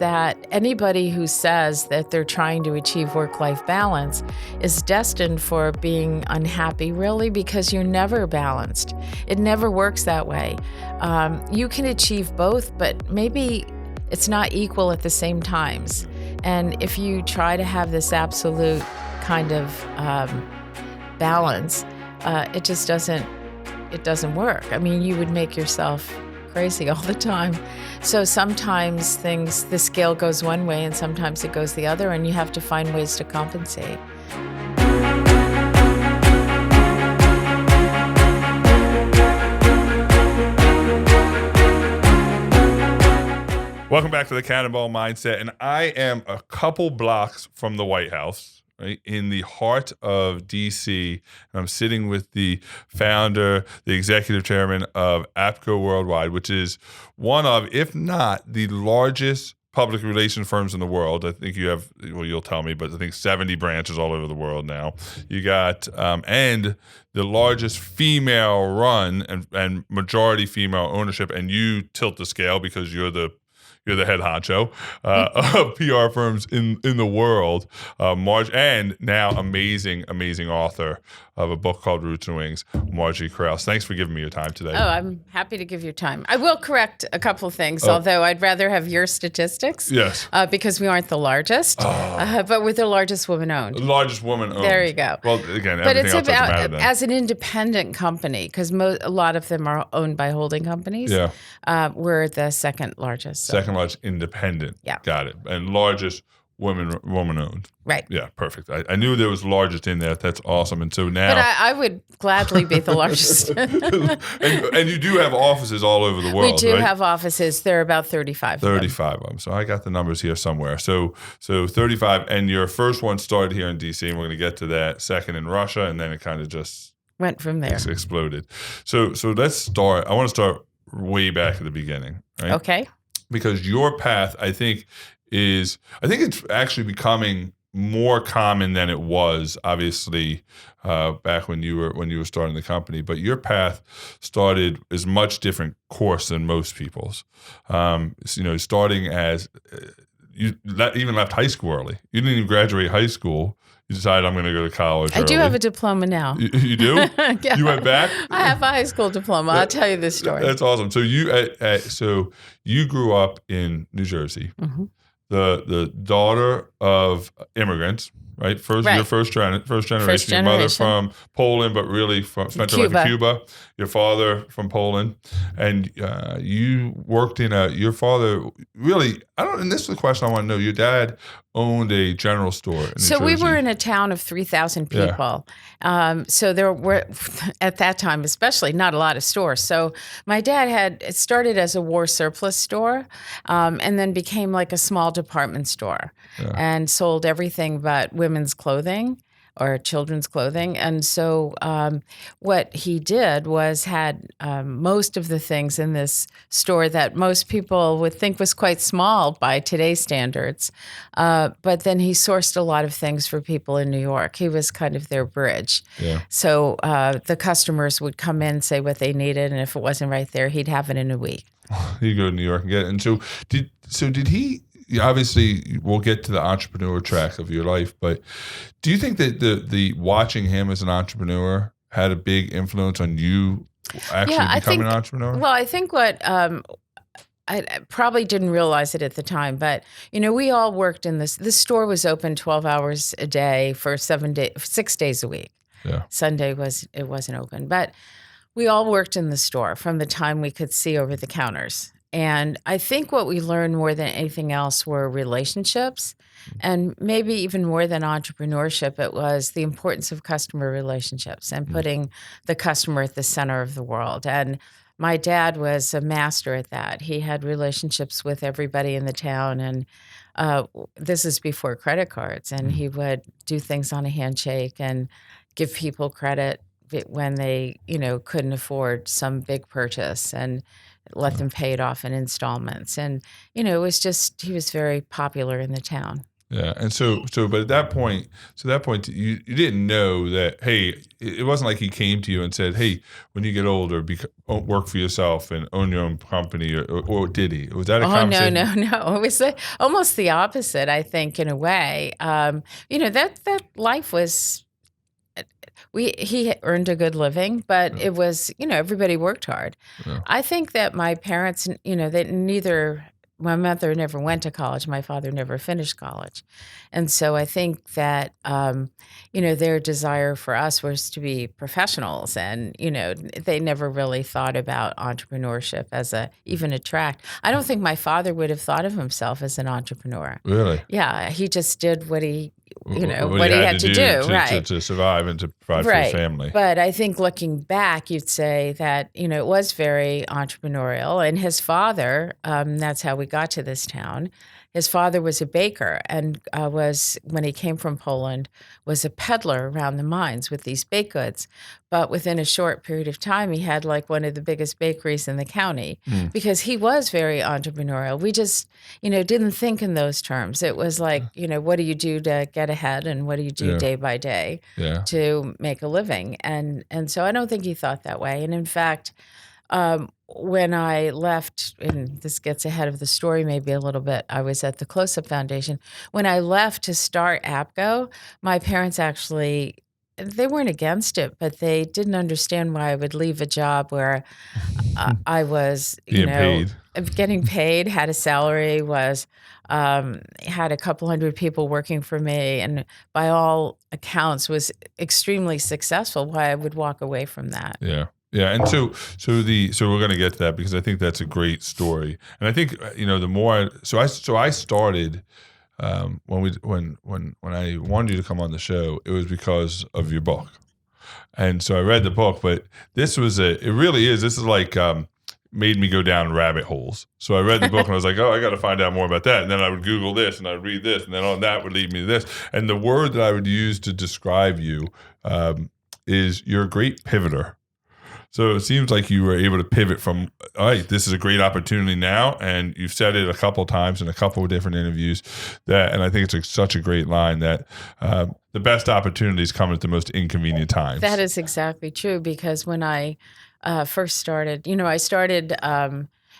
that anybody who says that they're trying to achieve work-life balance is destined for being unhappy, really, because you're never balanced. It never works that way. You can achieve both, but maybe it's not equal at the same times. And if you try to have this absolute kind of balance, it just doesn't work. I mean, you would make yourself crazy all the time. So sometimes the scale goes one way and sometimes it goes the other, and you have to find ways to compensate. Welcome back to the Cannonball Mindset, and I am a couple blocks from the White House, right, in the heart of DC, and I'm sitting with the founder, the executive chairman of APCO Worldwide, which is one of, if not the largest public relations firms in the world. I think you have, well, you'll tell me, but I think 70 branches all over the world now. You got, and the largest female run and majority female ownership, and you tilt the scale because you're the head honcho of PR firms in the world. And now amazing author of a book called Roots and Wings, Margery Kraus. Thanks for giving me your time today. Oh, I'm happy to give you time. I will correct a couple of things, although I'd rather have your statistics. Yes. Because we aren't the largest, but we're the largest woman-owned. The largest woman-owned. There you go. Well, again, but everything it's else doesn't matter about, then. as an independent company, because a lot of them are owned by holding companies. Yeah. We're the second largest. So. Second largest independent. Yeah. Got it. And largest woman-owned. Right. Yeah, perfect. I knew there was largest in there. That's awesome. And so now... But I would gladly be the largest. and you do have offices all over the world, We do right? have offices. There are about 35 35 of them. So I got the numbers here somewhere. So 35, and your first one started here in DC, and we're going to get to that. Second in Russia, and then it kind of just... Went from there. Exploded. So let's start. I want to start way back at the beginning, right? Okay. Because your path, I think it's actually becoming more common than it was, obviously, back when you were starting the company. But your path is much different course than most people's. Starting as you even left high school early. You didn't even graduate high school. You decided, I'm going to go to college early. I do have a diploma now. You do? Yeah. You went back? I have a high school diploma. I'll tell you this story. That's awesome. So you grew up in New Jersey, Mm-hmm. the daughter of immigrants, right? Your first generation. Your mother from Poland, but really spent her life in Cuba. Your father from Poland, and you worked your father really. And this is the question I want to know. Your dad owned a general store in New Jersey. We were in a town of 3,000 people. Yeah. So there were, at that time especially, not a lot of stores. So my dad it started as a war surplus store and then became like a small department store and sold everything but women's clothing or children's clothing. And so what he did was had most of the things in this store that most people would think was quite small by today's standards. But then he sourced a lot of things for people in New York. He was kind of their bridge. Yeah. So the customers would come in, say what they needed, and if it wasn't right there, he'd have it in a week. He'd go to New York and get it. And did he... Obviously, we'll get to the entrepreneur track of your life, but do you think that the watching him as an entrepreneur had a big influence on you actually becoming an entrepreneur? Well, I think what I probably didn't realize it at the time, but we all worked in this. This store was open 12 hours a day for 6 days a week. Yeah. Sunday wasn't open, but we all worked in the store from the time we could see over the counters. And I think what we learned more than anything else were relationships, and maybe even more than entrepreneurship, it was the importance of customer relationships and putting the customer at the center of the world. And my dad was a master at that. He had relationships with everybody in the town, and this is before credit cards, and he would do things on a handshake and give people credit when they, couldn't afford some big purchase, and let them pay it off in installments. And, it was just, he was very popular in the town. Yeah. And but at that point, you didn't know that, hey, it wasn't like he came to you and said, hey, when you get older, work for yourself and own your own company, or did he? Was that a conversation? No. It was almost the opposite, I think, in a way. That life was, he earned a good living, but it was, everybody worked hard. Yeah. I think that my parents, my mother never went to college. My father never finished college. And so I think that, their desire for us was to be professionals. And, they never really thought about entrepreneurship as even a track. I don't think my father would have thought of himself as an entrepreneur. Really? Yeah. He just did what he had to do, right? To survive and to provide for his family. But I think looking back, you'd say that, it was very entrepreneurial. And his father, that's how we got to this town. His father was a baker and when he came from Poland, was a peddler around the mines with these baked goods. But within a short period of time, he had like one of the biggest bakeries in the county because he was very entrepreneurial. We just, didn't think in those terms. It was like, what do you do to get ahead and what do you do day by day to make a living? And so I don't think he thought that way. And in fact, when I left, and this gets ahead of the story maybe a little bit, I was at the Close-Up Foundation. When I left to start APCO, my parents actually, they weren't against it, but they didn't understand why I would leave a job where I was, getting paid, had a salary, had a couple hundred people working for me, and by all accounts was extremely successful. Why I would walk away from that? Yeah. Yeah, and so we're going to get to that because I think that's a great story, and I think the more I started when I wanted you to come on the show, it was because of your book, and so I read the book. But this is like made me go down rabbit holes. So I read the book and I was like, oh, I got to find out more about that, and then I would Google this and I'd read this, and then on that would lead me to this, and the word that I would use to describe you is you're a great pivoter. So it seems like you were able to pivot from, all right, this is a great opportunity now, and you've said it a couple of times in a couple of different interviews, and I think it's such a great line that the best opportunities come at the most inconvenient times. That is exactly true, because when I first started, I started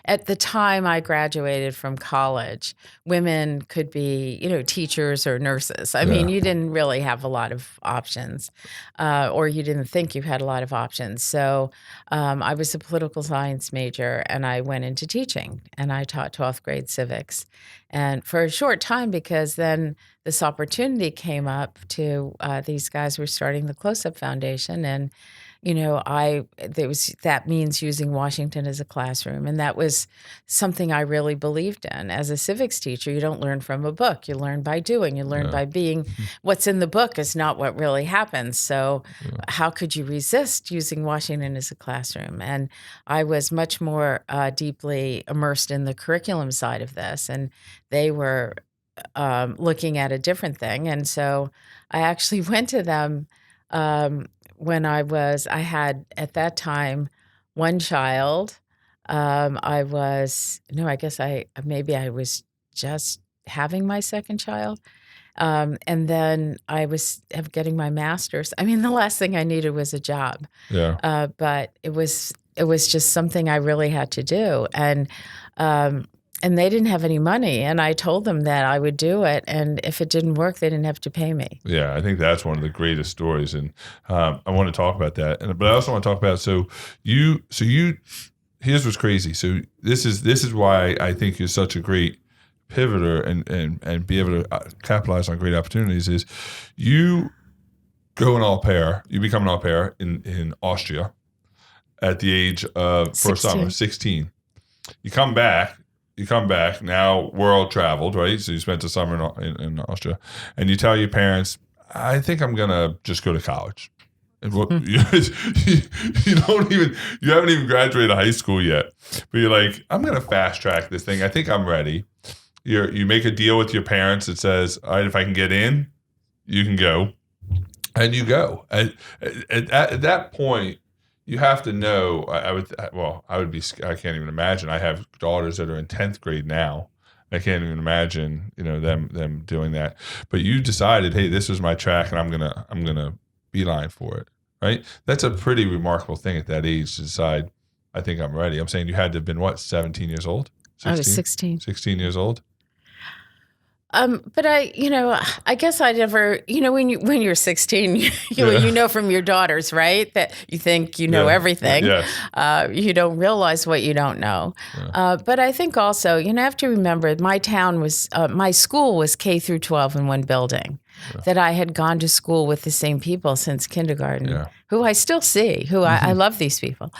at the time I graduated from college, women could be, teachers or nurses. I mean, you didn't really have a lot of options, or you didn't think you had a lot of options. So I was a political science major, and I went into teaching, and I taught 12th grade civics. And for a short time, because then this opportunity came up to these guys were starting the Close-Up Foundation, and that means using Washington as a classroom. And that was something I really believed in. As a civics teacher, you don't learn from a book. You learn by doing. You learn by being. What's in the book is not what really happens. So how could you resist using Washington as a classroom? And I was much more deeply immersed in the curriculum side of this. And they were looking at a different thing. And so I actually went to them when I had at that time one child. I was just having my second child. And then I was getting my master's. I mean, the last thing I needed was a job. Yeah. But it was just something I really had to do. And they didn't have any money, and I told them that I would do it, and if it didn't work, they didn't have to pay me. Yeah, I think that's one of the greatest stories, and I want to talk about that. But I also want to talk about here's what's crazy. So this is why I think you're such a great pivoter and be able to capitalize on great opportunities. Is you go an au pair, you become an au pair in Austria at the age of 16. You come back now, world traveled, right? So you spent the summer in Austria, and you tell your parents, I think I'm gonna just go to college. And you haven't even graduated high school yet, but you're like, I'm gonna fast track this thing. I think I'm ready. You make a deal with your parents that says, all right, if I can get in, you can go, and you go. At that point, you have to know. I can't even imagine. I have daughters that are in 10th grade now, I can't even imagine, them doing that. But you decided, hey, this is my track, and I'm gonna beeline for it, right? That's a pretty remarkable thing at that age to decide, I think I'm ready. I'm saying you had to have been, what, 17 years old? 16? I was 16. 16 years old? But I guess I never, when you're 16, you know from your daughters, right? That you think you know everything. Yes. You don't realize what you don't know. Yeah. But I think also, you have to remember my school was K through 12 in one building. Yeah. That I had gone to school with the same people since kindergarten, who I still see, I love these people.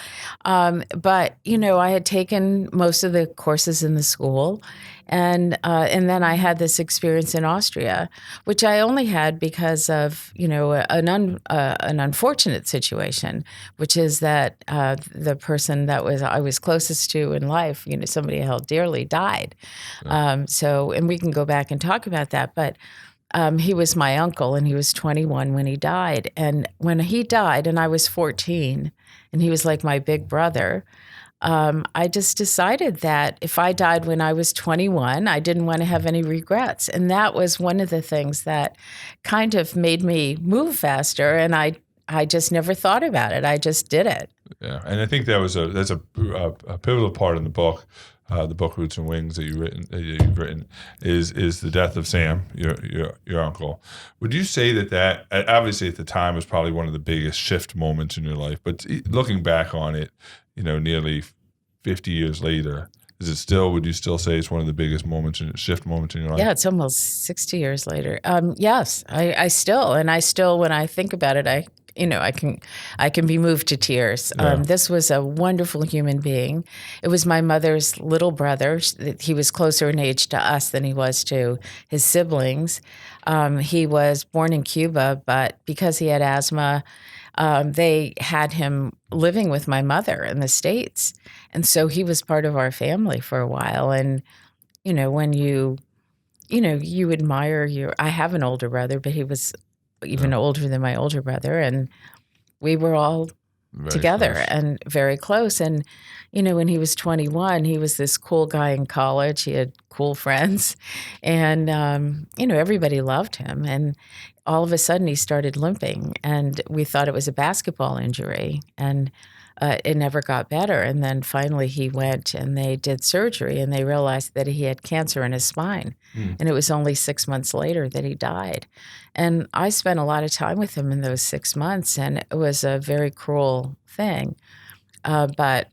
But, I had taken most of the courses in the school. And then I had this experience in Austria, which I only had because of, an unfortunate situation, which is that the person that I was closest to in life, somebody I held dearly, died. Yeah. And we can go back and talk about that. But he was my uncle, and he was 21 when he died. And when he died, and I was 14, and he was like my big brother, I just decided that if I died when I was 21, I didn't want to have any regrets. And that was one of the things that kind of made me move faster. And I just never thought about it. I just did it. Yeah. And I think that's a pivotal part in the book Roots and Wings that you've written is the death of Sam, your uncle. Would you say that obviously at the time was probably one of the biggest shift moments in your life, but looking back on it, nearly 50 years later, would you still say it's one of the biggest shift moments in your life? Yeah, it's almost 60 years later. Yes, I still, when I think about it, I can be moved to tears. Yeah. This was a wonderful human being. It was my mother's little brother. He was closer in age to us than he was to his siblings. He was born in Cuba, but because he had asthma, they had him living with my mother in the States. And so he was part of our family for a while. And, when you admire I have an older brother, but he was even older than my older brother. And we were all together and very close. And, when he was 21, he was this cool guy in college. He had cool friends. And, everybody loved him. And all of a sudden he started limping. And we thought it was a basketball injury. And it never got better. And then finally he went and they did surgery and they realized that he had cancer in his spine. And it was only 6 months later that he died. And I spent a lot of time with him in those 6 months, and it was a very cruel thing. But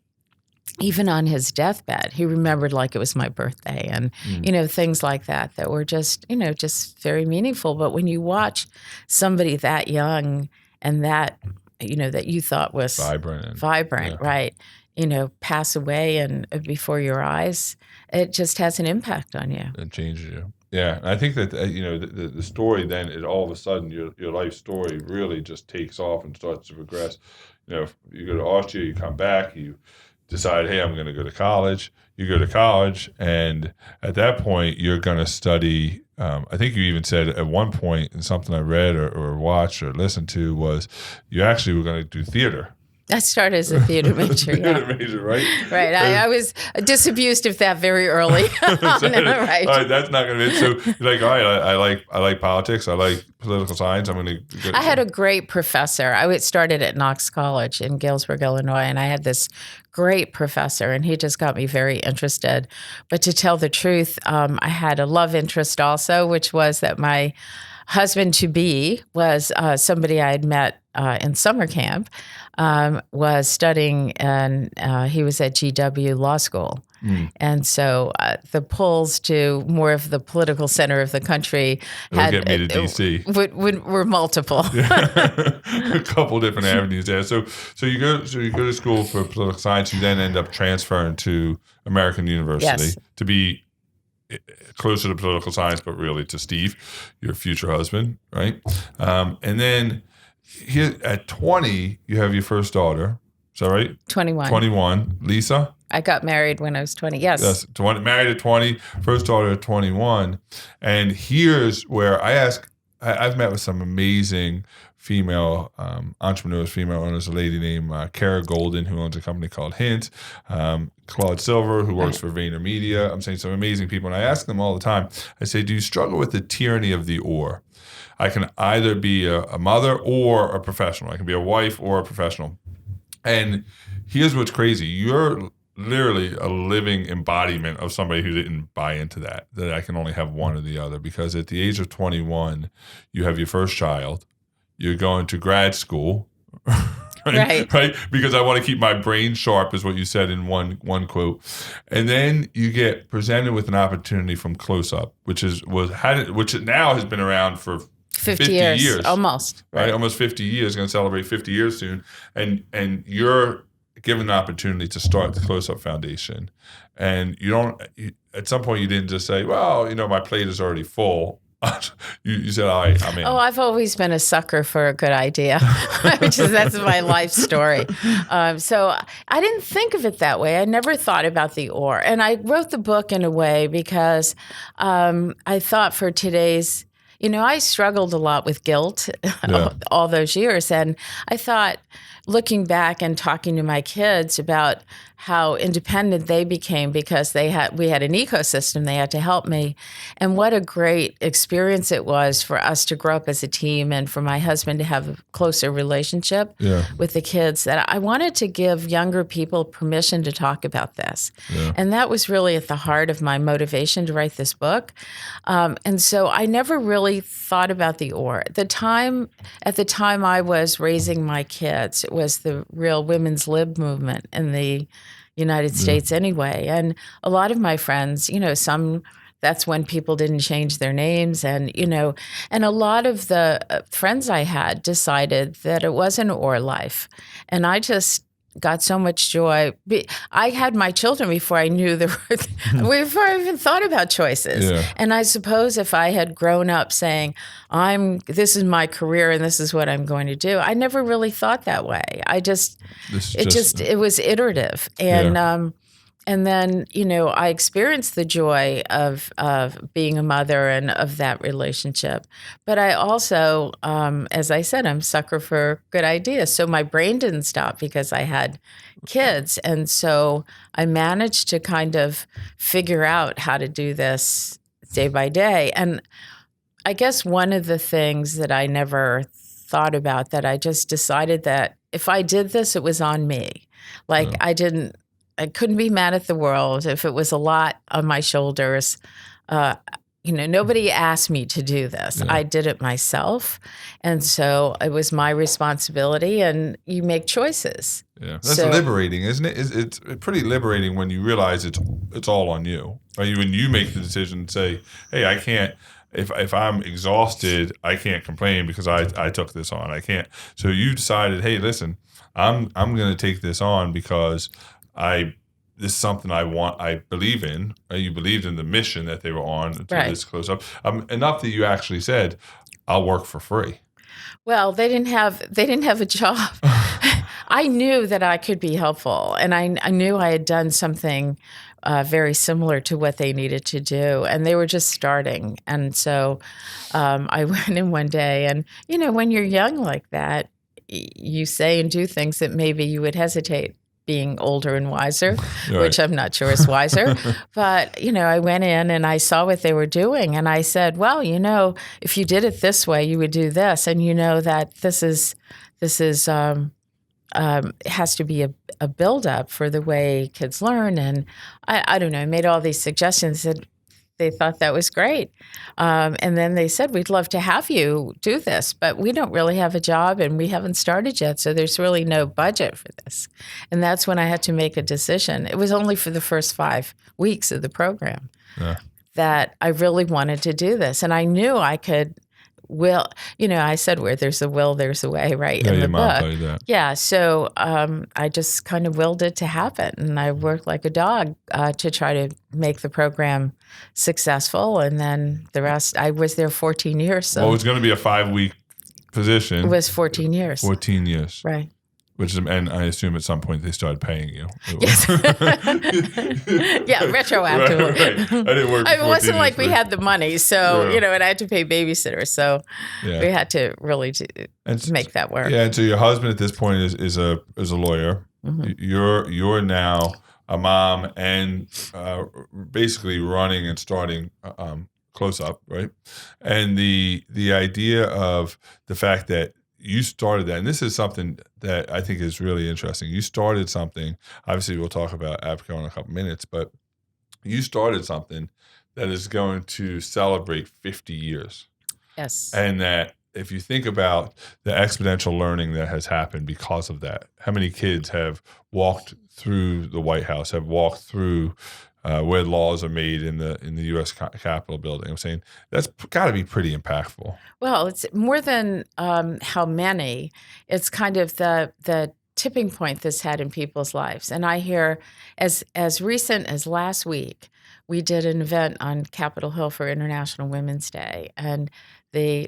even on his deathbed, he remembered like it was my birthday and, things like that were just, just very meaningful. But when you watch somebody that young and that, that you thought was vibrant, right, pass away and before your eyes, it just has an impact on you. It changes you. Yeah, and I think that the story then, all of a sudden your life story really just takes off and starts to progress. You go to Austria, you come back, you decide, hey, I'm going to go to college. You go to college, and at that point, you're going to study. I think you even said at one point in something I read or watched or listened to was you actually were going to do theater. I started as a theater major. Theater major, right? Right. I was disabused of that very early. Right. All right, that's not going to be it. So you're like, all right, I like politics. I like political science. I'm going to. I had a great professor. I started at Knox College in Galesburg, Illinois, and I had this great professor, and he just got me very interested. But to tell the truth, I had a love interest also, which was that my husband-to-be was somebody I had met in summer camp, was studying, and he was at GW Law School. And so the pulls to more of the political center of the country get me to D.C. Were multiple. A couple different avenues there. So you go to school for political science. You then end up transferring to American University to be closer to political science, but really to Steve, your future husband, right? And then here at 20, you have your first daughter. Is that right? 21. 21. Lisa? I got married when I was 20. Yes. Married at 20, first daughter at 21. And here's where I ask I've met with some amazing female entrepreneurs, female owners, a lady named Kara Golden, who owns a company called Hint, Claude Silver, who works for VaynerMedia. I'm saying some amazing people. And I ask them all the time, I say, do you struggle with the tyranny of the or? I can either be a mother or a professional. I can be a wife or a professional. And here's what's crazy. You're literally a living embodiment of somebody who didn't buy into that I can only have one or the other. Because at the age of 21, you have your first child. You're going to grad school. Right? Because I want to keep my brain sharp, is what you said in one quote. And then you get presented with an opportunity from Close Up, which now has been around for 50 years. Almost. Right? Almost 50 years. Going to celebrate 50 years soon. And you're given the opportunity to start the Close Up Foundation. And at some point you didn't just say, well, my plate is already full. You said, all right, I'm in. Oh, I've always been a sucker for a good idea, that's my life story. So I didn't think of it that way. I never thought about the or. And I wrote the book in a way because I thought for today's, I struggled a lot with guilt all those years. And I thought, looking back and talking to my kids about how independent they became because we had an ecosystem, they had to help me. And what a great experience it was for us to grow up as a team and for my husband to have a closer relationship with the kids, that I wanted to give younger people permission to talk about this. Yeah. And that was really at the heart of my motivation to write this book. And so I never really thought about the or. At the time I was raising my kids, it was the real women's lib movement in the United States anyway. And a lot of my friends, that's when people didn't change their names. And, and a lot of the friends I had decided that it was an or life. And I just got so much joy. I had my children before I knew before I even thought about choices. Yeah. And I suppose if I had grown up saying, this is my career and this is what I'm going to do, I never really thought that way. It was iterative. And, and then, I experienced the joy of being a mother and of that relationship. But I also, as I said, I'm a sucker for good ideas. So my brain didn't stop because I had kids. And so I managed to kind of figure out how to do this day by day. And I guess one of the things that I never thought about, that I just decided that if I did this, it was on me. I couldn't be mad at the world if it was a lot on my shoulders. Nobody asked me to do this. Yeah. I did it myself. And so it was my responsibility, and you make choices. Yeah, that's liberating, isn't it? It's pretty liberating when you realize it's all on you. Right? When you make the decision and say, hey, I can't, if I'm exhausted, I can't complain because I took this on. I can't. So you decided, hey, listen, I'm going to take this on because this is something I believe in. You believed in the mission that they were on to this Close Up. Enough that you actually said, I'll work for free. Well, they didn't have a job. I knew that I could be helpful, and I knew I had done something very similar to what they needed to do, and they were just starting. And so I went in one day, and when you're young like that, you say and do things that maybe you would hesitate being older and wiser, right, which I'm not sure is wiser. But, I went in and I saw what they were doing. And I said, well, if you did it this way, you would do this. And that this has to be a buildup for the way kids learn. And I don't know, I made all these suggestions that they thought that was great. And then they said, we'd love to have you do this, but we don't really have a job and we haven't started yet. So there's really no budget for this. And that's when I had to make a decision. It was only for the first 5 weeks of the program that I really wanted to do this. And I knew I could I said, where there's a will, there's a way, right, in the book. That. Yeah, so I just kind of willed it to happen. And I worked like a dog to try to make the program successful. And then the rest, I was there 14 years. So it was going to be a 5-week position. It was 14 years. 14 years. Right. And I assume at some point they started paying you. Yes. Yeah, retroactively. Right. I didn't work. It wasn't like we had the money, so and I had to pay babysitters, so we had to really make that work. Yeah, and so your husband at this point is a lawyer. Mm-hmm. You're now a mom and basically running and starting Close Up, right? And the idea of the fact that you started that, and this is something that I think is really interesting. You started something, obviously we'll talk about APCO in a couple minutes, but you started something that is going to celebrate 50 years. Yes. And that if you think about the exponential learning that has happened because of that, how many kids have walked through the White House, have walked through where laws are made in the U.S. Capitol building. I'm saying that's got to be pretty impactful. Well, it's more than how many. It's kind of the tipping point this had in people's lives. And I hear as recent as last week, we did an event on Capitol Hill for International Women's Day, and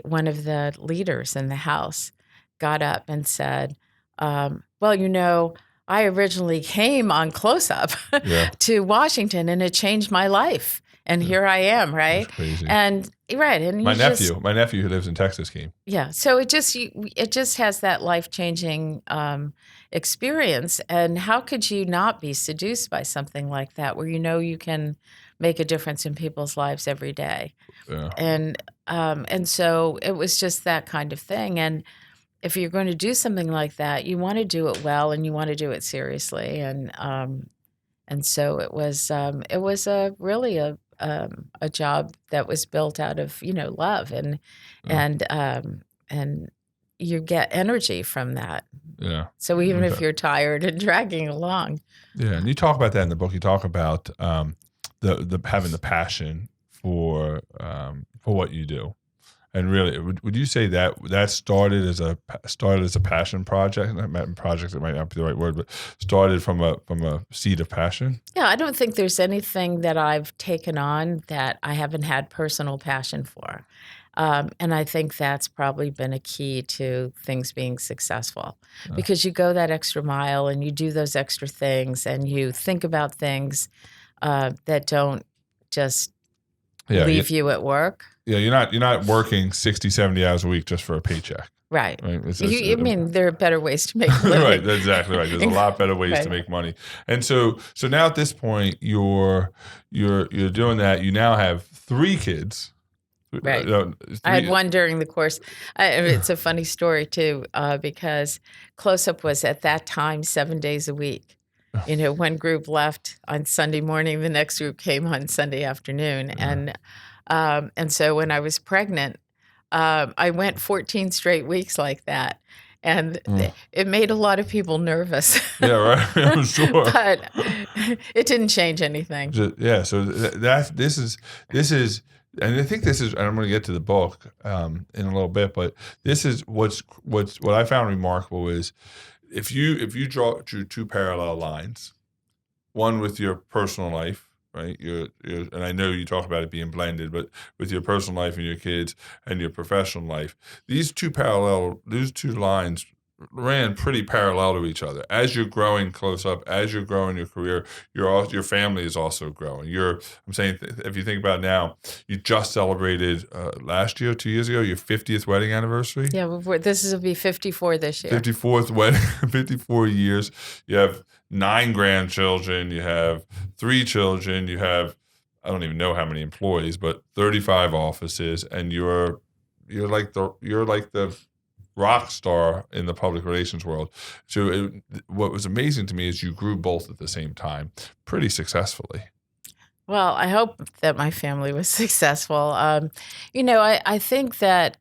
one of the leaders in the House got up and said, well, I originally came on Close Up to Washington, and it changed my life. And here I am, right? That's crazy. And my nephew who lives in Texas came. Yeah, so it just has that life-changing experience. And how could you not be seduced by something like that, where you can make a difference in people's lives every day? Yeah. And so it was just that kind of thing. And if you're going to do something like that, you want to do it well and you want to do it seriously. And so it was really a job that was built out of love and you get energy from that. Yeah. So even if you're tired and dragging along. Yeah, and you talk about that in the book. You talk about the having the passion for what you do. And really, would you say that started as a passion project? Project, that might not be the right word, but started from a seed of passion? Yeah, I don't think there's anything that I've taken on that I haven't had personal passion for. And I think that's probably been a key to things being successful, because you go that extra mile and you do those extra things and you think about things that don't just leave you at work. Yeah, you're not working 60, 70 hours a week just for a paycheck. Right. I mean, there are better ways to make money. Right, that's exactly right. There's a lot better ways to make money. And so now at this point, you're doing that. You now have 3 kids. Right. I had one during the course. It's a funny story too, because Close Up was at that time 7 days a week. One group left on Sunday morning, the next group came on Sunday afternoon, and so when I was pregnant, I went 14 straight weeks like that. And it made a lot of people nervous. Yeah, right. I'm sure. But it didn't change anything. So this is, and I think this is, and I'm going to get to the book in a little bit, but this is what I found remarkable is if you drew 2 parallel lines, one with your personal life, right? And I know you talk about it being blended, but with your personal life and your kids and your professional life, these two lines ran pretty parallel to each other. As you're growing Close Up, as you're growing your career, your family is also growing. I'm saying, if you think about it now, you just celebrated last year, 2 years ago, your 50th wedding anniversary. Yeah, will be 54 this year. 54th wedding, 54 years. You have 9 grandchildren. You have 3 children. You have, I don't even know how many employees, but 35 offices, and you're like the rock star in the public relations world. So what was amazing to me is you grew both at the same time pretty successfully. Well, I hope that my family was successful. I think that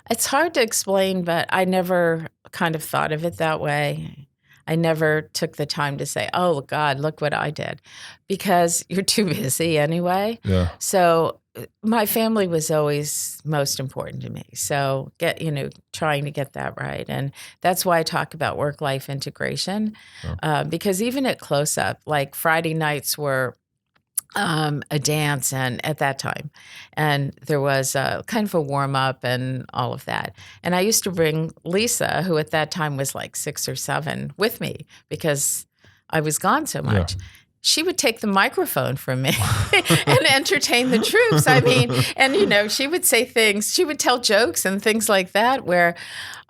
it's hard to explain, but I never kind of thought of it that way. I never took the time to say, oh, God, look what I did, because you're too busy anyway. Yeah. So my family was always most important to me. So trying to get that right. And that's why I talk about work-life integration, because even at Close Up, like Friday nights were a dance and at that time. And there was kind of a warm up and all of that. And I used to bring Lisa, who at that time was like 6 or 7, with me because I was gone so much. Yeah. She would take the microphone from me and entertain the troops. I mean, and, you know, she would say things, she would tell jokes and things like that where,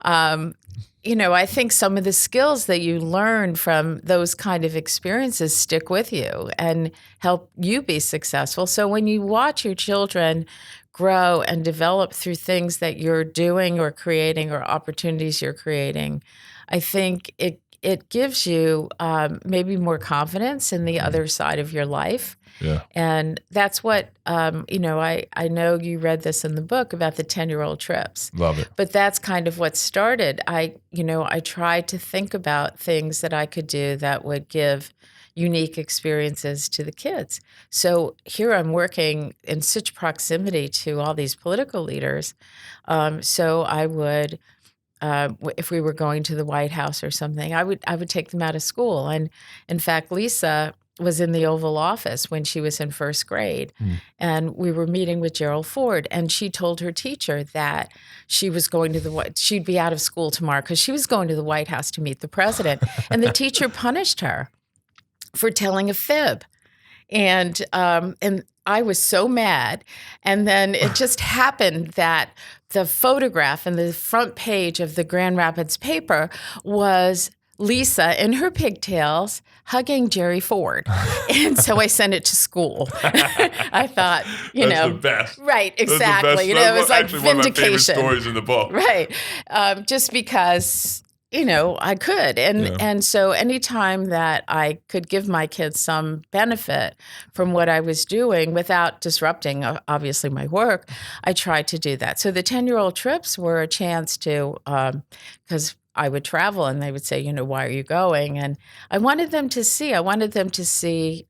you know, I think some of the skills that you learn from those kind of experiences stick with you and help you be successful. So when you watch your children grow and develop through things that you're doing or creating or opportunities you're creating, I think it gives you maybe more confidence in the other side of your life. Yeah. And that's what, you know, I know you read this in the book about the 10-year-old trips. Love it. But that's kind of what started. I tried to think about things that I could do that would give unique experiences to the kids. So here I'm working in such proximity to all these political leaders. So I would, if we were going to the White House or something, I would take them out of school. And in fact, Lisa was in the Oval Office when she was in first grade. And we were meeting with Gerald Ford, and she told her teacher that she was going to she'd be out of school tomorrow because she was going to the White House to meet the president. And the teacher punished her for telling a fib. And I was so mad. And then it just happened that the photograph in the front page of the Grand Rapids paper was Lisa in her pigtails hugging Jerry Ford. And so I sent it to school. I thought, That's the best. Right, exactly. You know, it was like actually vindication. One of my favorite stories in the book. Right. Just because, you know, I could. And so anytime that I could give my kids some benefit from what I was doing without disrupting, obviously, my work, I tried to do that. So the 10-year-old trips were a chance to, because I would travel and they would say, you know, why are you going? And I wanted them to see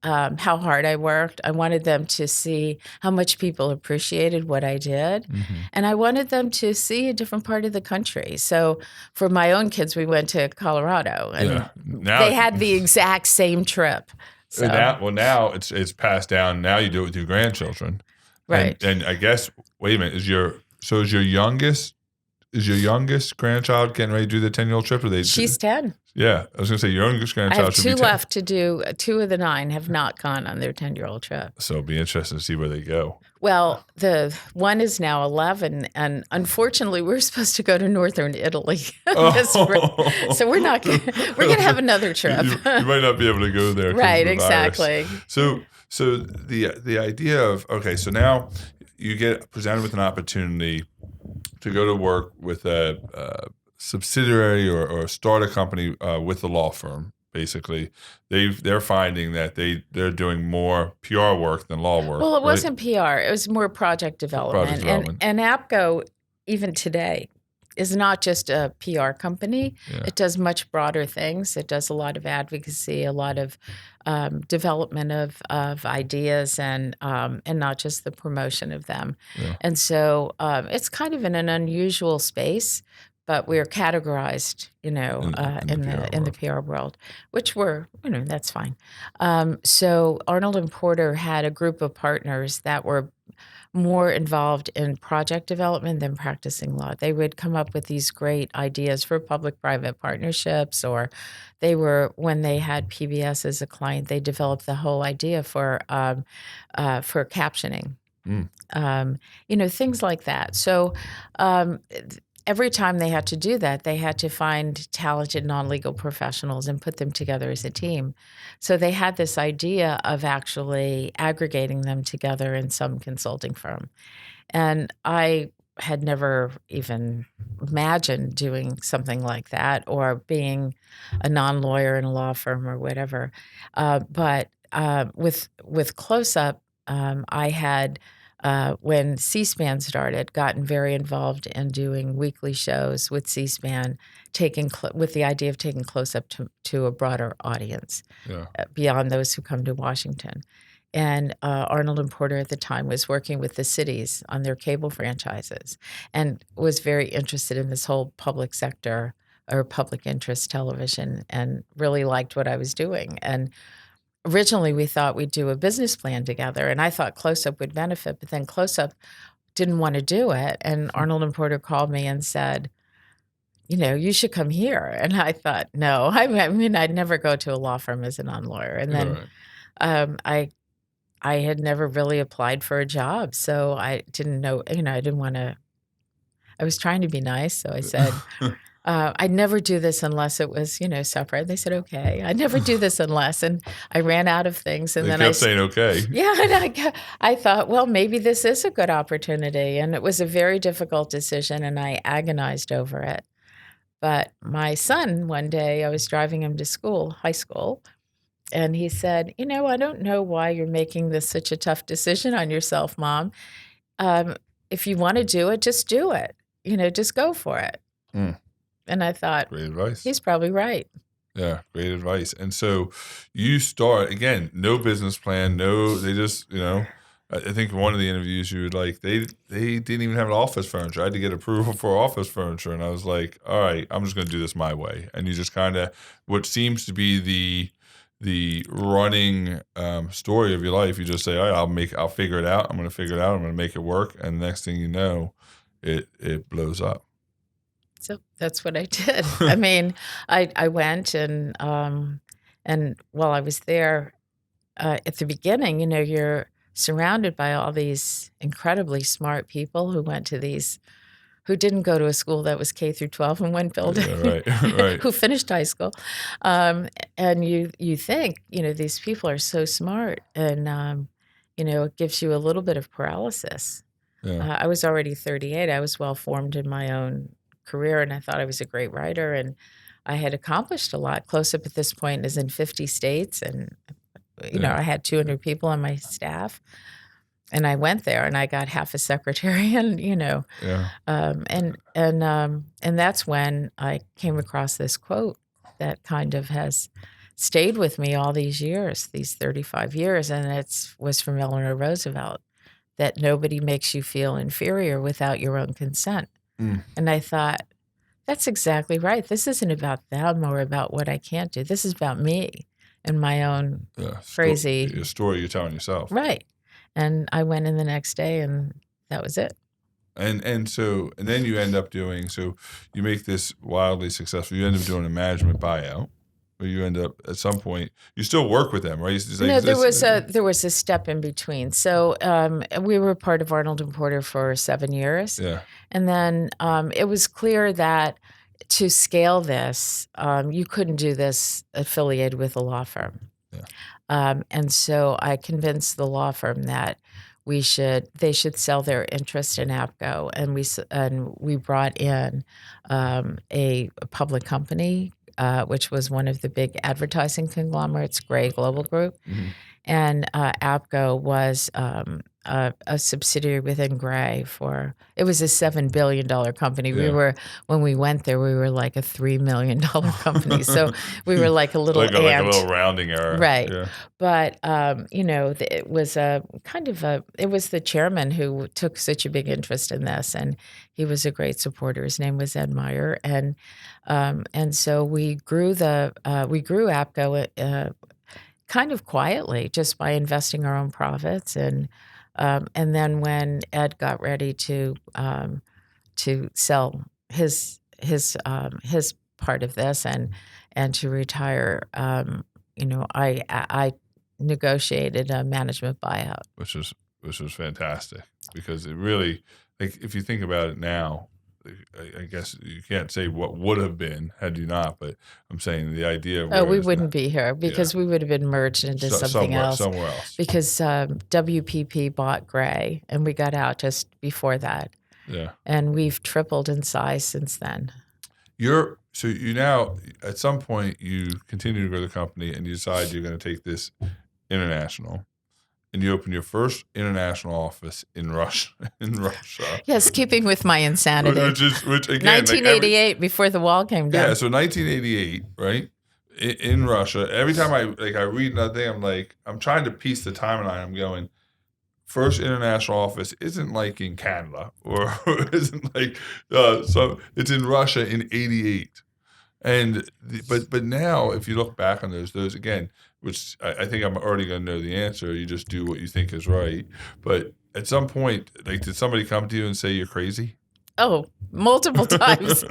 how hard I worked. I wanted them to see how much people appreciated what I did. Mm-hmm. And I wanted them to see a different part of the country. So for my own kids, we went to Colorado and they had the exact same trip. So. Now it's passed down. Now you do it with your grandchildren. Right. And I guess, wait a minute, is your youngest grandchild getting ready to do the 10-year-old trip? She's 10. Yeah. I was going to say, your youngest grandchild should be 10. I have 2 left to do. 2 of the 9 have not gone on their 10-year-old trip. So it'll be interesting to see where they go. Well, the one is now 11, and unfortunately, we're supposed to go to northern Italy so we're going to have another trip. you might not be able to go there. Right, exactly. So the idea of, okay, so now you get presented with an opportunity to go to work with a subsidiary or start a company with a law firm. Basically, they're finding that they're doing more PR work than law work. Well, it wasn't PR; it was more project development. And APCO, even today, is not just a PR company. Yeah. It does much broader things. It does a lot of advocacy, a lot of development of ideas, and not just the promotion of them. Yeah. And so it's kind of in an unusual space, but we're categorized, you know, in the PR world, which that's fine. So Arnold and Porter had a group of partners that were more involved in project development than practicing law. They would come up with these great ideas for public-private partnerships, or when they had PBS as a client, they developed the whole idea for captioning, things like that. So every time they had to do that, they had to find talented non-legal professionals and put them together as a team. So they had this idea of actually aggregating them together in some consulting firm. And I had never even imagined doing something like that or being a non-lawyer in a law firm or whatever. But with Close Up, I had when C-SPAN started, gotten very involved in doing weekly shows with C-SPAN, with the idea of taking Close Up to a broader audience beyond those who come to Washington. And Arnold and Porter at the time was working with the cities on their cable franchises and was very interested in this whole public sector or public interest television and really liked what I was doing. And originally we thought we'd do a business plan together, and I thought Close-Up would benefit, but then Close-Up didn't want to do it. And Arnold and Porter called me and said, you should come here. And I thought, no, I mean, I'd never go to a law firm as a non-lawyer. And then I had never really applied for a job. So I didn't know, I didn't want to, I was trying to be nice. So I said, I'd never do this unless it was, separate. They said, okay. I'd never do this unless. And I ran out of things. And then I kept saying, okay. Yeah. And I thought, well, maybe this is a good opportunity. And it was a very difficult decision. And I agonized over it. But my son, one day, I was driving him to school, high school, and he said, I don't know why you're making this such a tough decision on yourself, Mom. If you want to do it, just do it. Just go for it. Mm. And I thought, great advice. He's probably right. Yeah, great advice. And so you start, again, no business plan, they just, I think one of the interviews you would like, they didn't even have an office furniture. I had to get approval for office furniture. And I was like, all right, I'm just going to do this my way. And you just kind of, what seems to be the running story of your life, you just say, all right, I'll figure it out. I'm going to figure it out. I'm going to make it work. And the next thing you know, it blows up. So that's what I did. I mean, I went and while I was there at the beginning, you're surrounded by all these incredibly smart people who didn't go to a school that was K through 12 in one building, right. Who finished high school. And you think, these people are so smart and, it gives you a little bit of paralysis. Yeah. I was already 38. I was well formed in my own career, and I thought I was a great writer, and I had accomplished a lot. Close-Up at this point is in 50 states, and I had 200 people on my staff, and I went there and I got half a secretary, and and that's when I came across this quote that kind of has stayed with me all these years, these 35 years, and it was from Eleanor Roosevelt, that nobody makes you feel inferior without your own consent. Mm. And I thought, that's exactly right. This isn't about them or about what I can't do. This is about me and my own crazy your story you're telling yourself. Right. And I went in the next day, and that was it. And then you end up doing, so you make this wildly successful. You end up doing a management buyout, where you end up at some point, you still work with them, right? No, there was a step in between. So we were part of Arnold and Porter for 7 years. Yeah. And then it was clear that to scale this, you couldn't do this affiliated with a law firm. Yeah. And so I convinced the law firm that they should sell their interest in APCO, and we brought in a public company, which was one of the big advertising conglomerates, Gray Global Group. Mm-hmm. And APCO was a subsidiary within Gray it was a $7 billion company. Yeah. When we went there, we were like a $3 million company. So we were like a little like a little rounding error. Right. Yeah. But, it was it was the chairman who took such a big interest in this, and he was a great supporter. His name was Ed Meyer. And so we grew APCO kind of quietly, just by investing our own profits. And then when Ed got ready to sell his part of this and to retire, I negotiated a management buyout, which was fantastic, because it really, like, if you think about it now, I guess you can't say what would have been had you not, but I'm saying the idea of we wouldn't be here, because we would have been merged into somewhere else. Because WPP bought Gray, and we got out just before that. Yeah. And we've tripled in size since then. So you now, at some point, you continue to grow the company, and you decide you're going to take this international. And you open your first international office in Russia. Yes, keeping with my insanity. Which again, 1988, before the wall came down. Yeah, so 1988, right, in Russia. Every time I read another thing, I'm trying to piece the timeline. I'm going, first international office isn't like in Canada, or isn't like it's in Russia in 88. But now, if you look back on those again, which I think I'm already going to know the answer. You just do what you think is right. But at some point, like, did somebody come to you and say you're crazy? Oh, multiple times.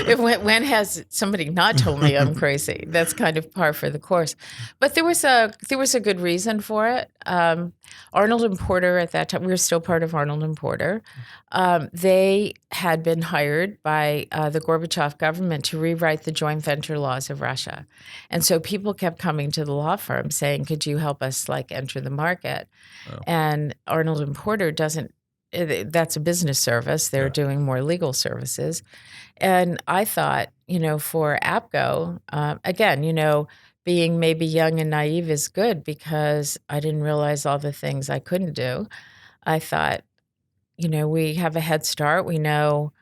When has somebody not told me I'm crazy? That's kind of par for the course. But there was a good reason for it. Arnold and Porter at that time, we were still part of Arnold and Porter. They had been hired by the Gorbachev government to rewrite the joint venture laws of Russia. And so people kept coming to the law firm saying, could you help us enter the market? Oh. And Arnold and Porter that's a business service. They're doing more legal services. And I thought, for APCO, again, being maybe young and naive is good because I didn't realize all the things I couldn't do. I thought, we have a head start. We know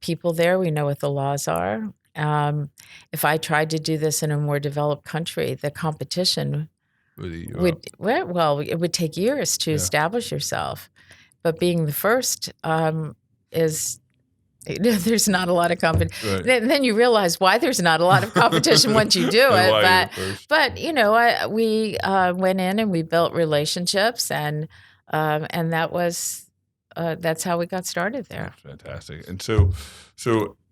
people there. We know what the laws are. If I tried to do this in a more developed country, the competition it would take years to establish yourself. But being the first there's not a lot of competition. Right. Then you realize why there's not a lot of competition once you do it. But we went in and we built relationships, and that was that's how we got started there. Fantastic. And so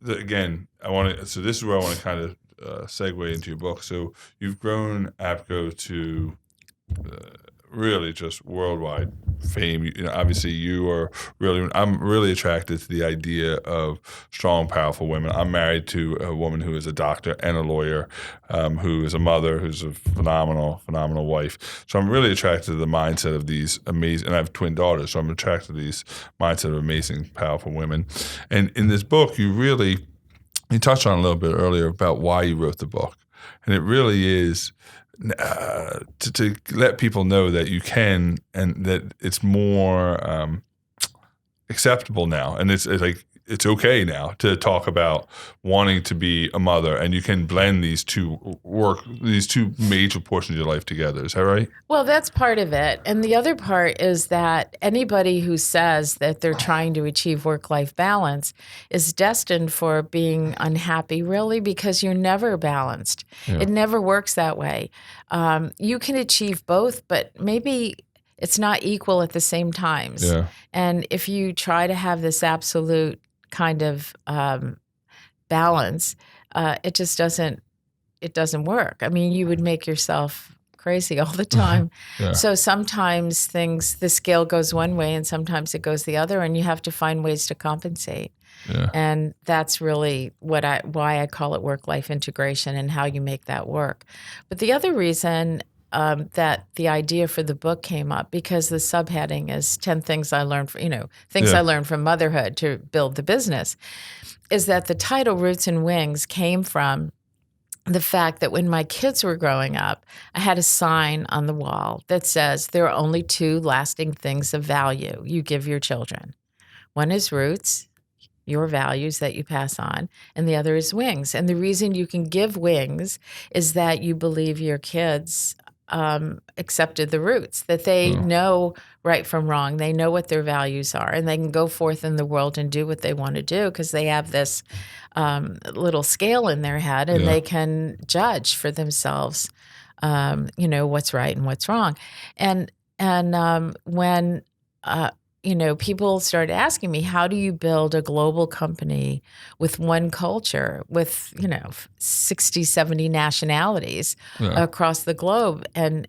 again, this is where I want to kind of segue into your book. So you've grown APCO to really just worldwide fame. Obviously I'm really attracted to the idea of strong, powerful women. I'm married to a woman who is a doctor and a lawyer, who is a mother, who's a phenomenal wife. So I'm really attracted to the mindset of these amazing, and I have twin daughters, so I'm attracted to these mindset of amazing, powerful women. And in this book, you touched on a little bit earlier about why you wrote the book. And it really is to let people know that you can, and that it's more acceptable now, and it's it's okay now to talk about wanting to be a mother, and you can blend these two major portions of your life together. Is that right? Well, that's part of it. And the other part is that anybody who says that they're trying to achieve work-life balance is destined for being unhappy, really, because you're never balanced. Yeah. It never works that way. You can achieve both, but maybe it's not equal at the same times. Yeah. And if you try to have this absolute kind of balance, it just doesn't work. I mean, you would make yourself crazy all the time. Yeah. So sometimes the scale goes one way and sometimes it goes the other, and you have to find ways to compensate. Yeah. And that's really why I call it work-life integration and how you make that work. But the other reason that the idea for the book came up, because the subheading is 10 things I learned I learned from motherhood to build the business, is that the title Roots and Wings came from the fact that when my kids were growing up, I had a sign on the wall that says there are only two lasting things of value you give your children. One is roots, your values that you pass on, and the other is wings. And the reason you can give wings is that you believe your kids accepted the roots, that they know right from wrong. They know what their values are, and they can go forth in the world and do what they want to do because they have this little scale in their head, and they can judge for themselves, what's right and what's wrong. And when people started asking me, how do you build a global company with one culture, with, 60, 70 nationalities across the globe? And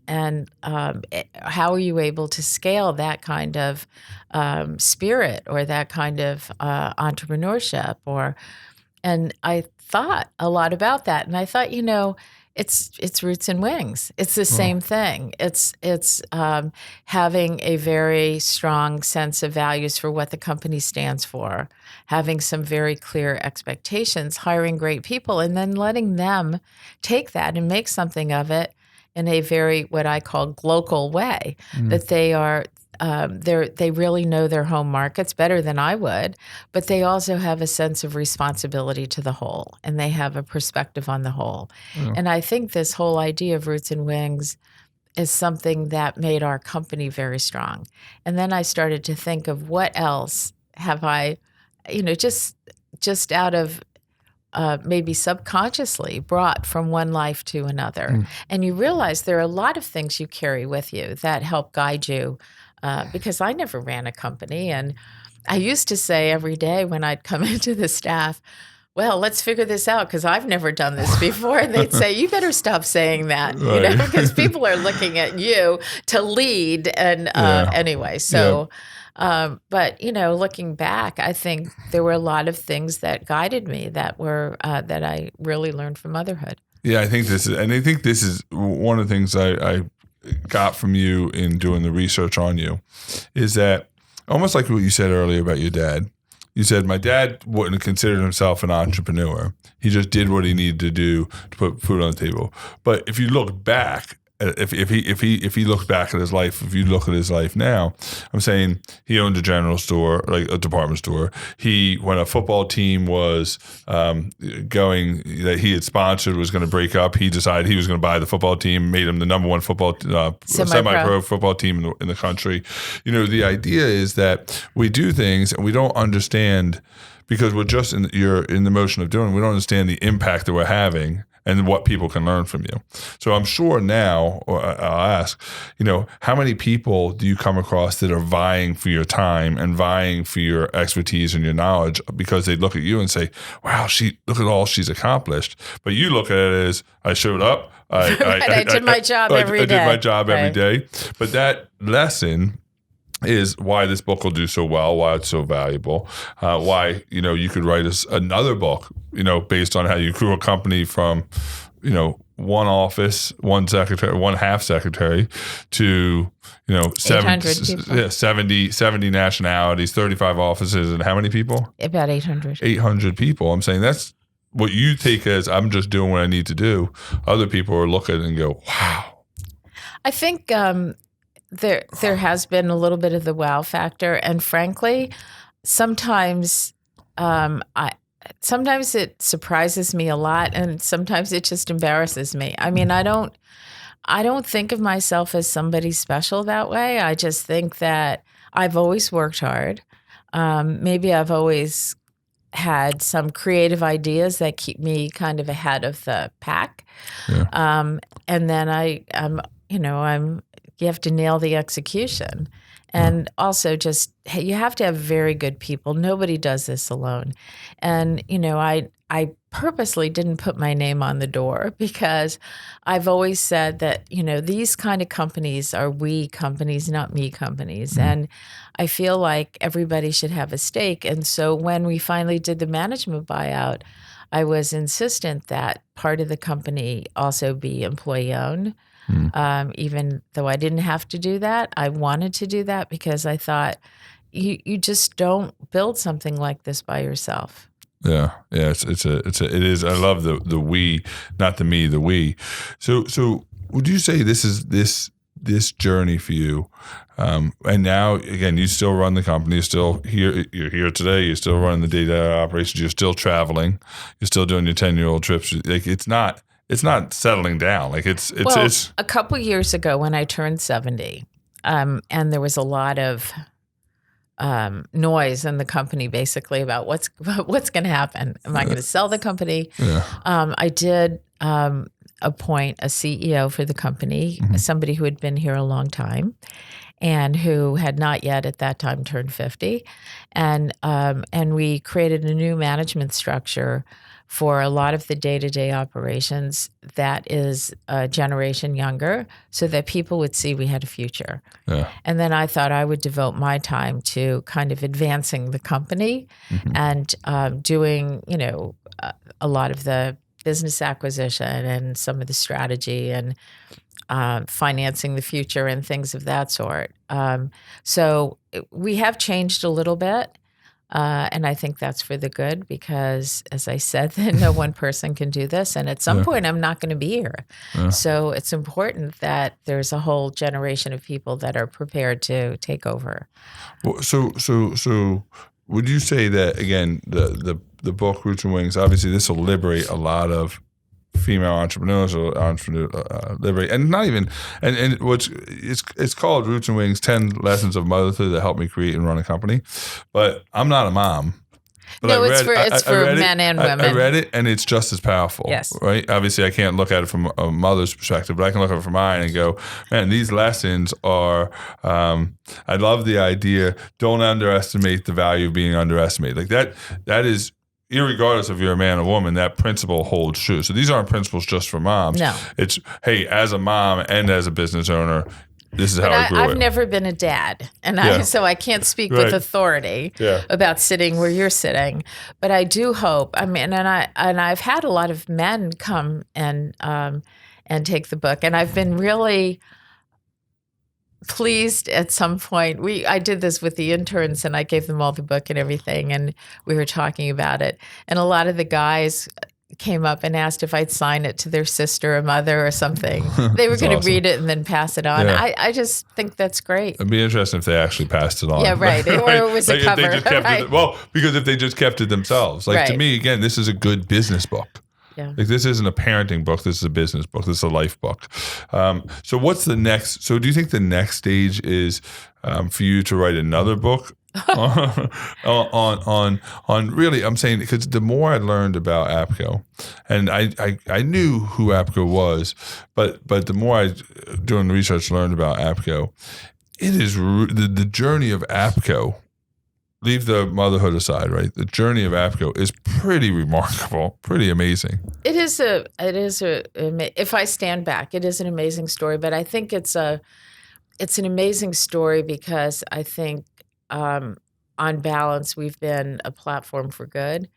how are you able to scale that kind of spirit or that kind of entrepreneurship? And I thought a lot about that. And I thought, it's roots and wings. It's the same thing. It's having a very strong sense of values for what the company stands for, having some very clear expectations, hiring great people, and then letting them take that and make something of it in a very, what I call, local way, that they are they really know their home markets better than I would, but they also have a sense of responsibility to the whole, and they have a perspective on the whole. Yeah. And I think this whole idea of roots and wings is something that made our company very strong. And then I started to think of what else have I, just out of maybe subconsciously brought from one life to another. And you realize there are a lot of things you carry with you that help guide you, because I never ran a company. And I used to say every day when I'd come into the staff, well, let's figure this out because I've never done this before. And they'd say, you better stop saying that, right. because people are looking at you to lead. And anyway, so, but, looking back, I think there were a lot of things that guided me that were, that I really learned from motherhood. Yeah, I think this is one of the things I got from you in doing the research on you, is that almost like what you said earlier about your dad. You said my dad wouldn't have considered himself an entrepreneur. He just did what he needed to do to put food on the table. But if you look back, if he looks back at his life, if you look at his life now, I'm saying he owned a general store, like a department store. When a football team was going that he had sponsored was going to break up, he decided he was going to buy the football team, made him the number one football semi-pro football team in the country. The idea is that we do things and we don't understand, because we're just in the motion of doing. We don't understand the impact that we're having and what people can learn from you. So I'm sure now, or I'll ask, how many people do you come across that are vying for your time and vying for your expertise and your knowledge, because they look at you and say, wow, look at all she's accomplished. But you look at it as, I showed up. I did my job every day. I did my job every day. But that lesson is why this book will do so well, why it's so valuable, why, you could write another book, based on how you grew a company from, one office, one secretary, one half secretary to, 70 nationalities, 35 offices, and how many people? About 800. 800 people. I'm saying that's what you take as, I'm just doing what I need to do. Other people are looking and go, wow. I think, there has been a little bit of the wow factor, and frankly, sometimes sometimes it surprises me a lot, and sometimes it just embarrasses me. I mean, I don't think of myself as somebody special that way. I just think that I've always worked hard. Maybe I've always had some creative ideas that keep me kind of ahead of the pack, and then you have to nail the execution. And also you have to have very good people. Nobody does this alone. And, I purposely didn't put my name on the door, because I've always said that, these kind of companies are we companies, not me companies. And I feel like everybody should have a stake. And so when we finally did the management buyout, I was insistent that part of the company also be employee owned. Even though I didn't have to do that, I wanted to do that because I thought you just don't build something like this by yourself. Yeah. It is. I love the we, not the me, the we. So would you say this is this journey for you? And now again, you still run the company. You're still here. You're here today. You're still running the day-to-day operations. You're still traveling. You're still doing your 10-year-old trips. Like it's not settling down. Like it's a couple years ago when I turned 70, and there was a lot of noise in the company, basically about what's going to happen. Am I going to sell the company? Yeah. I did appoint a CEO for the company, somebody who had been here a long time, and who had not yet at that time turned 50, and we created a new management structure for a lot of the day-to-day operations that is a generation younger, so that people would see we had a future. Yeah. And then I thought I would devote my time to kind of advancing the company and doing, a lot of the business acquisition and some of the strategy and financing the future and things of that sort. So we have changed a little bit. And I think that's for the good, because, as I said, that no one person can do this. And at some point, I'm not going to be here. Yeah. So it's important that there's a whole generation of people that are prepared to take over. Well, so would you say that, again, the book, Roots and Wings, obviously this will liberate a lot of female entrepreneurs or liberate, and not even, and it's called Roots and Wings, 10 Lessons of Motherhood that helped me create and run a company. But I'm not a mom. But no, it's for men and women. I read it, and it's just as powerful. Yes. Right? Obviously, I can't look at it from a mother's perspective, but I can look at it from mine and go, man, these lessons are, I love the idea, don't underestimate the value of being underestimated. Like that is, irregardless if you're a man or woman, that principle holds true. So these aren't principles just for moms. No. It's, hey, as a mom and as a business owner, this is how I grew up. I've never been a dad, and so I can't speak with authority about sitting where you're sitting. But I do hope. I mean, and I've had a lot of men come and take the book, and I've been really pleased at some point. I did this with the interns, and I gave them all the book and everything, and we were talking about it. And a lot of the guys came up and asked if I'd sign it to their sister or mother or something. They were going to read it and then pass it on. Yeah. I just think that's great. It'd be interesting if they actually passed it on. Yeah, right. Or it was a cover. If they just kept because if they just kept it themselves. Like to me, again, this is a good business book. Yeah. Like this isn't a parenting book. This is a business book. This is a life book. So what's the next? So do you think the next stage is for you to write another book? on really, I'm saying, because the more I learned about APCO, and I knew who APCO was, but the more I, doing the research, learned about APCO, it is the journey of APCO. Leave the motherhood aside, right? The journey of APCO is pretty remarkable, pretty amazing. It is if I stand back, it is an amazing story. But I think it's an amazing story because I think, on balance, we've been a platform for good.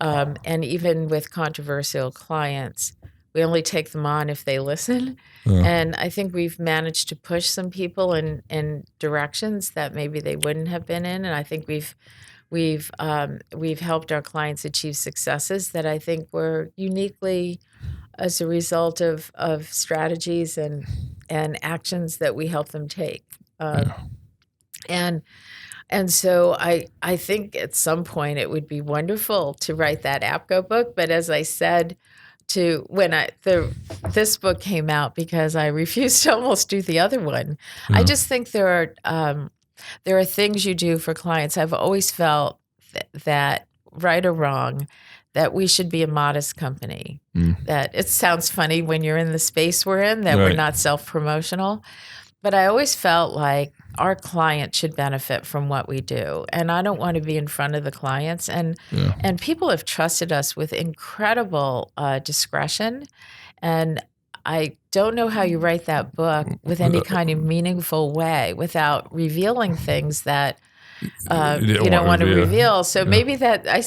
And even with controversial clients, we only take them on if they listen. Yeah. And I think we've managed to push some people in directions that maybe they wouldn't have been in. And I think we've helped our clients achieve successes that I think were uniquely as a result of strategies and actions that we help them take. And so I think at some point it would be wonderful to write that APCO book. But as I said, this book came out because I refused to almost do the other one. Yeah. I just think there are things you do for clients. I've always felt that, right or wrong, that we should be a modest company. That it sounds funny when you're in the space we're in, that we're not self-promotional. But I always felt like our client should benefit from what we do. And I don't want to be in front of the clients. And people have trusted us with incredible discretion. And I don't know how you write that book with any kind of meaningful way without revealing things that you don't want to reveal. So maybe I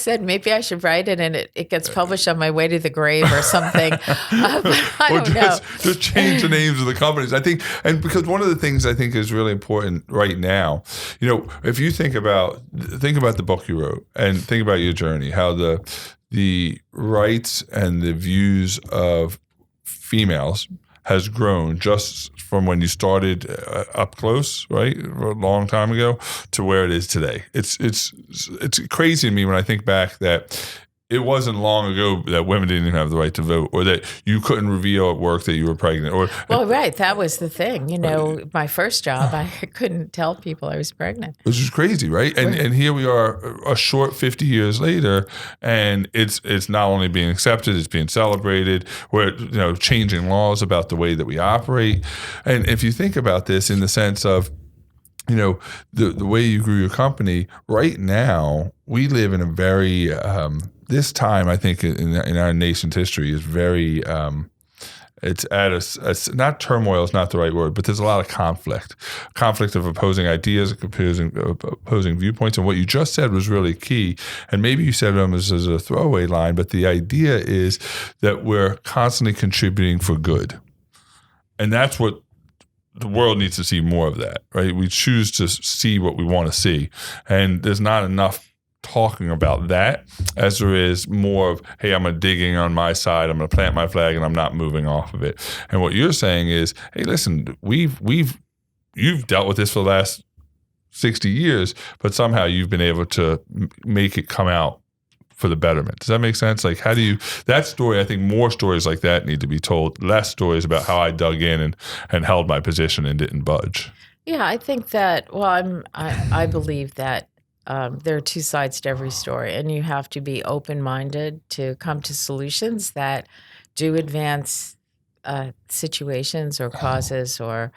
should write it and it gets published on my way to the grave or something. I don't know. Just change the names of the companies. I think, and because one of the things I think is really important right now, if you think about the book you wrote and think about your journey, how the rights and the views of females has grown just from when you started up close, right, a long time ago, to where it is today. It's crazy to me when I think back that it wasn't long ago that women didn't even have the right to vote, or that you couldn't reveal at work that you were pregnant. Right, that was the thing. My first job, I couldn't tell people I was pregnant. Which is crazy, right? And here we are, a short 50 years later, and it's not only being accepted, it's being celebrated. We're changing laws about the way that we operate. And if you think about this in the sense of, the way you grew your company, right now we live in a very this time, I think, in our nation's history is very, it's at a not turmoil is not the right word, but there's a lot of conflict of opposing ideas, opposing viewpoints. And what you just said was really key. And maybe you said it as a throwaway line, but the idea is that we're constantly contributing for good. And that's what the world needs to see more of, that, right? We choose to see what we want to see. And there's not enough talking about that as there is more of, hey, I'm digging on my side, I'm going to plant my flag, and I'm not moving off of it. And what you're saying is, hey, listen, you've dealt with this for the last 60 years, but somehow you've been able to make it come out for the betterment. Does that make sense? Like, how do you, that story, I think more stories like that need to be told, less stories about how I dug in and held my position and didn't budge. Yeah, I think that, I believe that there are two sides to every story, and you have to be open-minded to come to solutions that do advance situations or causes or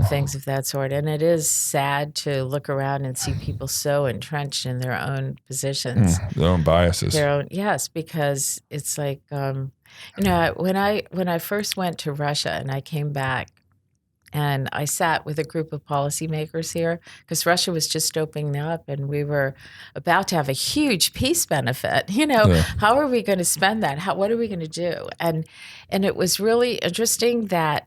things of that sort. And it is sad to look around and see people so entrenched in their own positions, their own biases. Yes, because it's like, when I first went to Russia and I came back, and I sat with a group of policymakers here because Russia was just opening up and we were about to have a huge peace benefit. How are we going to spend that? What are we going to do? And it was really interesting that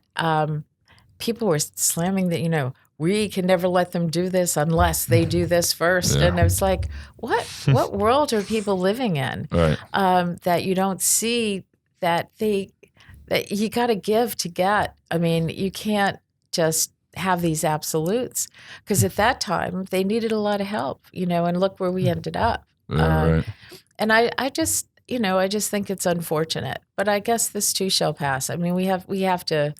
people were slamming that, we can never let them do this unless they do this first. Yeah. And I was like, what world are people living in? Right. That you don't see that you got to give to get. I mean, you can't just have these absolutes, because at that time they needed a lot of help, and look where we ended up. Right. And I just think it's unfortunate, but I guess this too shall pass. I mean, you have to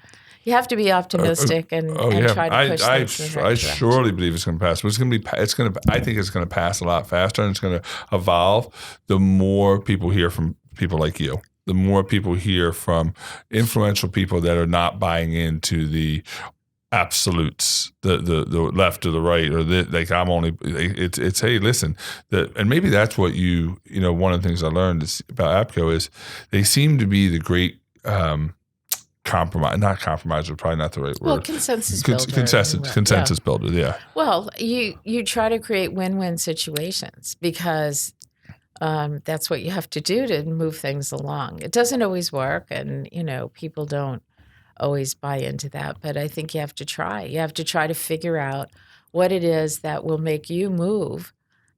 be optimistic and try to push things in the right direction. Surely believe it's going to pass, but I think it's going to pass a lot faster, and it's going to evolve the more people hear from people like you. The more people hear from influential people that are not buying into the absolutes, the left or the right, or it's hey, listen, and maybe that's what one of the things I learned about APCO is they seem to be the great not compromise, probably not the right word. Well, consensus builder. Consensus builder, yeah. Well, you try to create win-win situations because that's what you have to do to move things along. It doesn't always work, and people don't always buy into that, but I think you have to try. You have to try to figure out what it is that will make you move,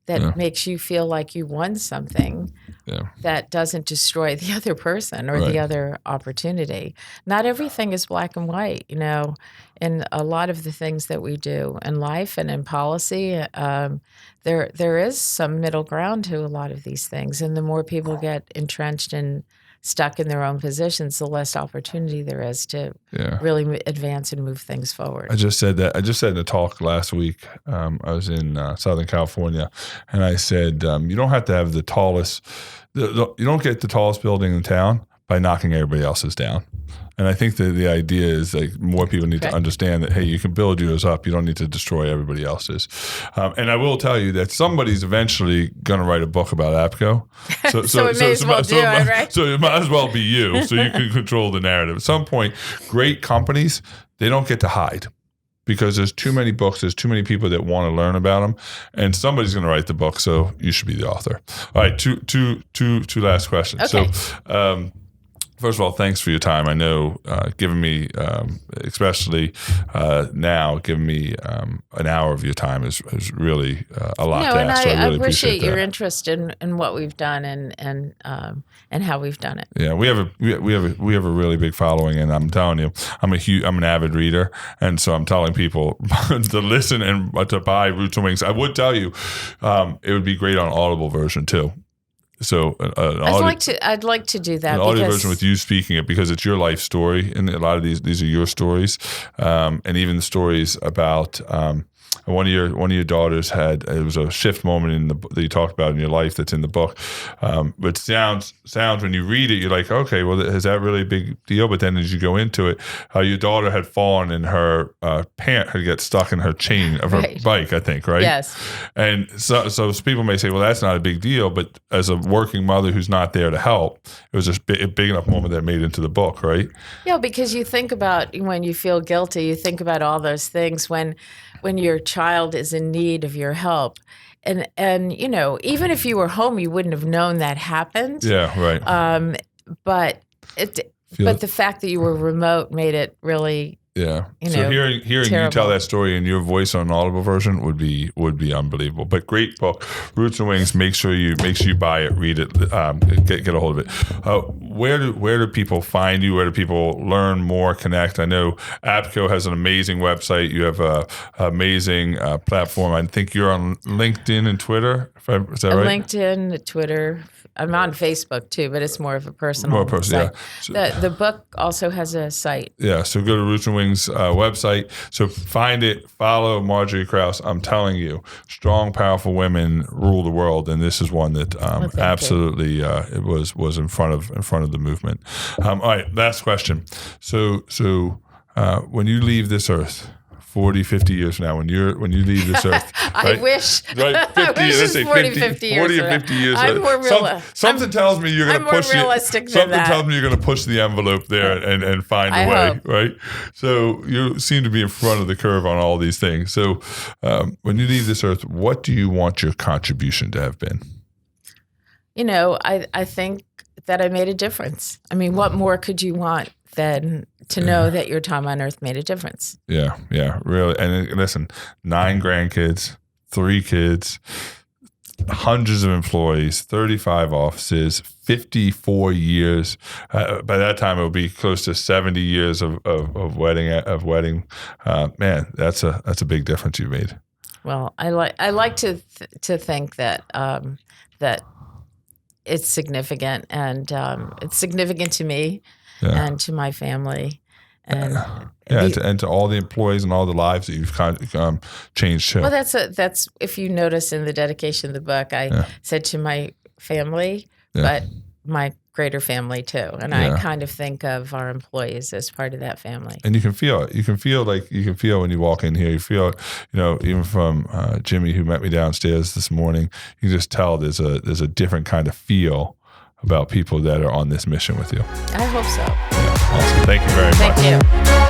that makes you feel like you won something, that doesn't destroy the other person or the other opportunity. Not everything is black and white, and a lot of the things that we do in life and in policy, there is some middle ground to a lot of these things, and the more people get entrenched and stuck in their own positions, the less opportunity there is to really advance and move things forward. I just said in a talk last week. I was in Southern California, and I said, you don't have to have the tallest, you don't get the tallest building in town by knocking everybody else's down. And I think that the idea is like more people need to understand that, hey, you can build yours up. You don't need to destroy everybody else's. And I will tell you that somebody's eventually going to write a book about APCO. So it may as well do it, right? So it might as well be you, so you can control the narrative. At some point, great companies, they don't get to hide, because there's too many books, there's too many people that want to learn about them, and somebody's going to write the book, so you should be the author. All right, two last questions. Okay. So, first of all, thanks for your time. I know giving me, especially now, giving me an hour of your time is really a lot to ask. And I really appreciate your interest in what we've done and how we've done it. Yeah, we have a really big following, and I'm telling you, I'm an avid reader, and so I'm telling people to listen and to buy Roots and Wings. I would tell you, it would be great on Audible version too. So I'd like to do that. An audio version with you speaking it, because it's your life story, and a lot of these are your stories, and even the stories about one of your daughters it was a shift moment that you talked about in your life that's in the book. But sounds when you read it, you're like, okay, well, is that really a big deal? But then as you go into it, your daughter had fallen and her pant had got stuck in her chain of her bike, I think, right? Yes. And so people may say, well, that's not a big deal, but as a working mother who's not there to help, it was a big enough moment that made it into the book, right? Yeah, because you think about when you feel guilty, you think about all those things when your child is in need of your help. And even if you were home, you wouldn't have known that happened. Yeah, right. But the fact that you were remote made it really So hearing you tell that story in your voice on an Audible version would be unbelievable. But great book, Roots and Wings. Make sure you buy it, read it, get a hold of it. Where do people find you? Where do people learn more, connect? I know APCO has an amazing website. You have an amazing platform. I think you're on LinkedIn and Twitter. Is that right? LinkedIn, Twitter, I'm on Facebook too, but it's more of a personal site. Yeah. So, the book also has a site. Yeah, so go to Roots and Wings website. So find it, follow Margery Kraus. I'm telling you, strong, powerful women rule the world, and this is one that absolutely it was in front of the movement. All right, last question. So when you leave this earth, 40, 50 years from now, when you leave this earth, right? I wish. Right, 50, I wish let's say 50 years. 40 or 50 years. I'm more something tells me you're going to push. Something tells me you're going to push the envelope there and find a way, hope. Right? So you seem to be in front of the curve on all these things. So when you leave this earth, what do you want your contribution to have been? I think that I made a difference. I mean, what more could you want than to know that your time on earth made a difference? Yeah, really. And listen, 9 grandkids, 3 kids, hundreds of employees, 35 offices, 54 years. By that time, it will be close to 70 years of wedding. Man, that's a big difference you made. Well, I like to think that that it's significant, and it's significant to me. Yeah. And to my family, and to all the employees and all the lives that you've kind of changed too. Well, that's if you notice in the dedication of the book, I said to my family, but my greater family too, and I kind of think of our employees as part of that family. And you can feel it. You can feel when you walk in here. You feel, even from Jimmy, who met me downstairs this morning. You can just tell there's a different kind of feel about people that are on this mission with you. I hope so. Yeah, awesome. Thank you very much. Thank you.